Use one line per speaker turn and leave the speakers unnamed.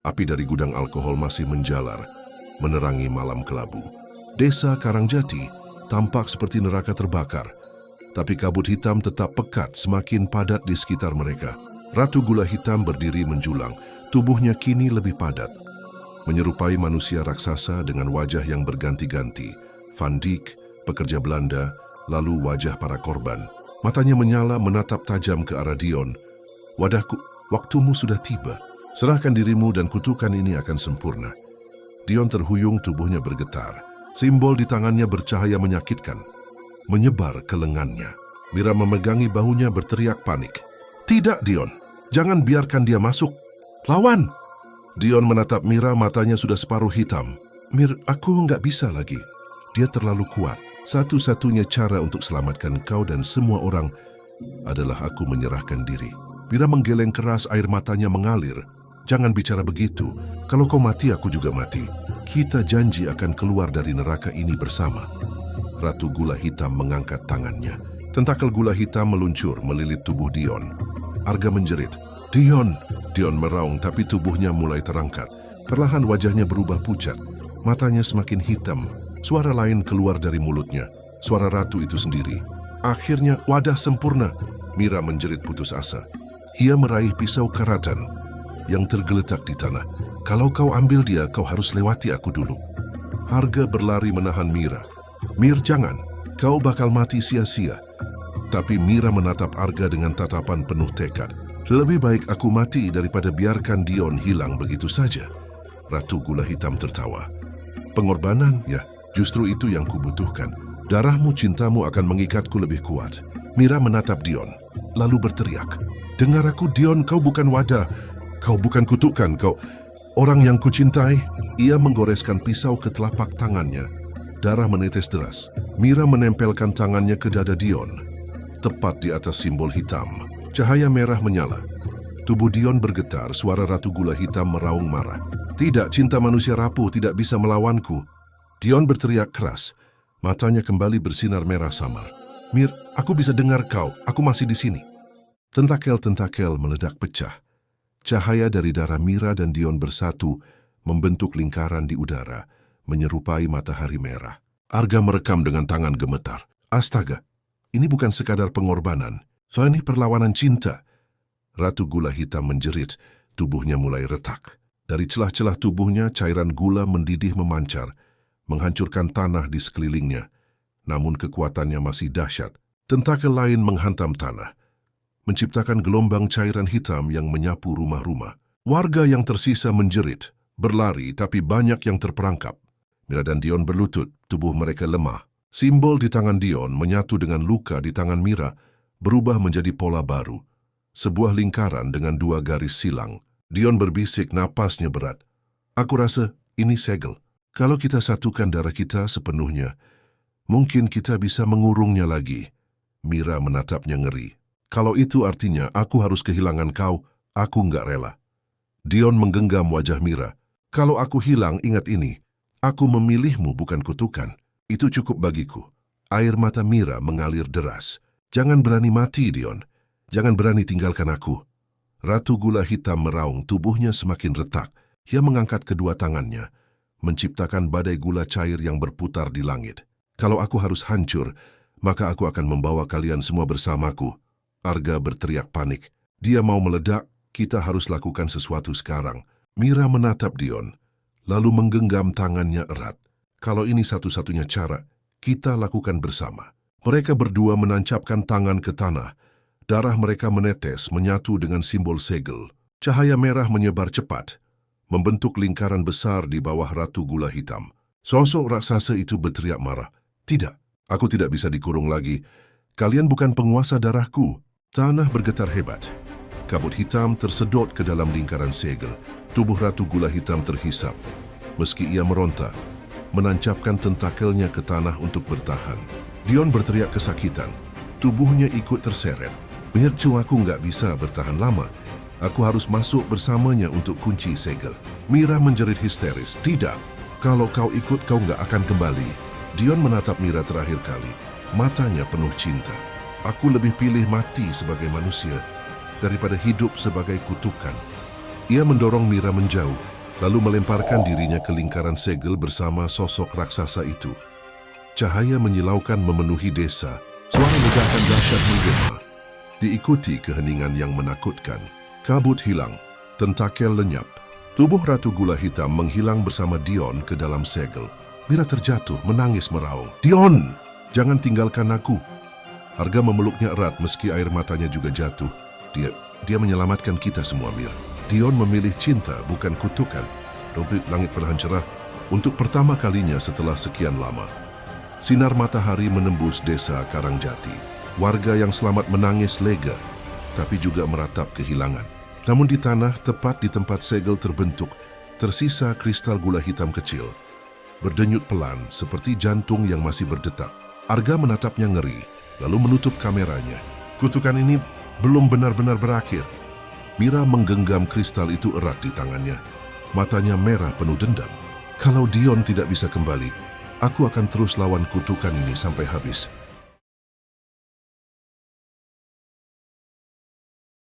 Api dari gudang alkohol masih menjalar, menerangi malam kelabu. Desa Karangjati tampak seperti neraka terbakar, tapi kabut hitam tetap pekat semakin padat di sekitar mereka. Ratu Gula Hitam berdiri menjulang, tubuhnya kini lebih padat, menyerupai manusia raksasa dengan wajah yang berganti-ganti. Van Dijk, pekerja Belanda, lalu wajah para korban. Matanya menyala menatap tajam ke arah Dion. Wadahku, waktumu sudah tiba. Serahkan dirimu dan kutukan ini akan sempurna. Dion terhuyung, tubuhnya bergetar. Simbol di tangannya bercahaya menyakitkan, menyebar ke lengannya. Mira memegangi bahunya berteriak panik. Tidak, Dion. Jangan biarkan dia masuk. Lawan! Dion menatap Mira, matanya sudah separuh hitam. Mir, aku nggak bisa lagi. Dia terlalu kuat. Satu-satunya cara untuk selamatkan kau dan semua orang adalah aku menyerahkan diri. Mira menggeleng keras, air matanya mengalir. Jangan bicara begitu. Kalau kau mati, aku juga mati. Kita janji akan keluar dari neraka ini bersama. Ratu Gula Hitam mengangkat tangannya. Tentakel gula hitam meluncur melilit tubuh Dion. Arga menjerit. Dion! Dion meraung, tapi tubuhnya mulai terangkat. Perlahan wajahnya berubah pucat. Matanya semakin hitam. Suara lain keluar dari mulutnya. Suara ratu itu sendiri. Akhirnya wadah sempurna. Mira menjerit putus asa. Ia meraih pisau karatan yang tergeletak di tanah. Kalau kau ambil dia, kau harus lewati aku dulu. Harga berlari menahan Mira. Mir, jangan. Kau bakal mati sia-sia. Tapi Mira menatap Arga dengan tatapan penuh tekad. Lebih baik aku mati daripada biarkan Dion hilang begitu saja. Ratu Gula Hitam tertawa. Pengorbanan, ya, justru itu yang kubutuhkan. Darahmu, cintamu akan mengikatku lebih kuat. Mira menatap Dion, lalu berteriak. Dengar aku, Dion, kau bukan wadah. Kau bukan kutukan, kau orang yang kucintai. Ia menggoreskan pisau ke telapak tangannya. Darah menetes deras. Mira menempelkan tangannya ke dada Dion, tepat di atas simbol hitam. Cahaya merah menyala. Tubuh Dion bergetar, suara Ratu Gula Hitam meraung marah. Tidak, cinta manusia rapuh tidak bisa melawanku. Dion berteriak keras. Matanya kembali bersinar merah samar. Mir, aku bisa dengar kau. Aku masih di sini. Tentakel-tentakel meledak pecah. Cahaya dari darah Mira dan Dion bersatu, membentuk lingkaran di udara, menyerupai matahari merah. Arga merekam dengan tangan gemetar. Astaga, ini bukan sekadar pengorbanan. Ini perlawanan cinta. Ratu Gula Hitam menjerit, tubuhnya mulai retak. Dari celah-celah tubuhnya, cairan gula mendidih memancar, menghancurkan tanah di sekelilingnya. Namun kekuatannya masih dahsyat. Tentakel lain menghantam tanah, menciptakan gelombang cairan hitam yang menyapu rumah-rumah. Warga yang tersisa menjerit, berlari, tapi banyak yang terperangkap. Mira dan Dion berlutut, tubuh mereka lemah. Simbol di tangan Dion menyatu dengan luka di tangan Mira, berubah menjadi pola baru. Sebuah lingkaran dengan dua garis silang. Dion berbisik, napasnya berat. Aku rasa ini segel. Kalau kita satukan darah kita sepenuhnya, mungkin kita bisa mengurungnya lagi. Mira menatapnya ngeri. Kalau itu artinya aku harus kehilangan kau, aku nggak rela. Dion menggenggam wajah Mira. Kalau aku hilang, ingat ini. Aku memilihmu, bukan kutukan. Itu cukup bagiku. Air mata Mira mengalir deras. Jangan berani mati, Dion. Jangan berani tinggalkan aku. Ratu Gula Hitam meraung, tubuhnya semakin retak. Ia mengangkat kedua tangannya, menciptakan badai gula cair yang berputar di langit. Kalau aku harus hancur, maka aku akan membawa kalian semua bersamaku. Arga berteriak panik. Dia mau meledak, kita harus lakukan sesuatu sekarang. Mira menatap Dion, lalu menggenggam tangannya erat. Kalau ini satu-satunya cara, kita lakukan bersama. Mereka berdua menancapkan tangan ke tanah. Darah mereka menetes, menyatu dengan simbol segel. Cahaya merah menyebar cepat, membentuk lingkaran besar di bawah Ratu Gula Hitam. Sosok raksasa itu berteriak marah. Tidak, aku tidak bisa dikurung lagi. Kalian bukan penguasa darahku. Tanah bergetar hebat. Kabut hitam tersedot ke dalam lingkaran segel. Tubuh Ratu Gula Hitam terhisap. Meski ia meronta, menancapkan tentakelnya ke tanah untuk bertahan. Dion berteriak kesakitan. Tubuhnya ikut terseret. Mircu, aku nggak bisa bertahan lama. Aku harus masuk bersamanya untuk kunci segel. Mira menjerit histeris. Tidak, kalau kau ikut kau nggak akan kembali. Dion menatap Mira terakhir kali. Matanya penuh cinta. Aku lebih pilih mati sebagai manusia daripada hidup sebagai kutukan. Ia mendorong Mira menjauh, lalu melemparkan dirinya ke lingkaran segel bersama sosok raksasa itu. Cahaya menyilaukan memenuhi desa, suara ledakan dahsyat menggema. Diikuti keheningan yang menakutkan. Kabut hilang, tentakel lenyap. Tubuh Ratu Gula Hitam menghilang bersama Dion ke dalam segel. Mira terjatuh, menangis meraung. "Dion, jangan tinggalkan aku." Arga memeluknya erat meski air matanya juga jatuh. Dia menyelamatkan kita semua, Mir. Dion memilih cinta, bukan kutukan. Dompi langit perlahan cerah untuk pertama kalinya setelah sekian lama. Sinar matahari menembus desa Karangjati. Warga yang selamat menangis lega, tapi juga meratap kehilangan. Namun di tanah, tepat di tempat segel terbentuk, tersisa kristal gula hitam kecil. Berdenyut pelan, seperti jantung yang masih berdetak. Arga menatapnya ngeri, lalu menutup kameranya. Kutukan ini belum benar-benar berakhir. Mira menggenggam kristal itu erat di tangannya. Matanya merah penuh dendam. Kalau Dion tidak bisa kembali, aku akan terus lawan kutukan ini sampai habis.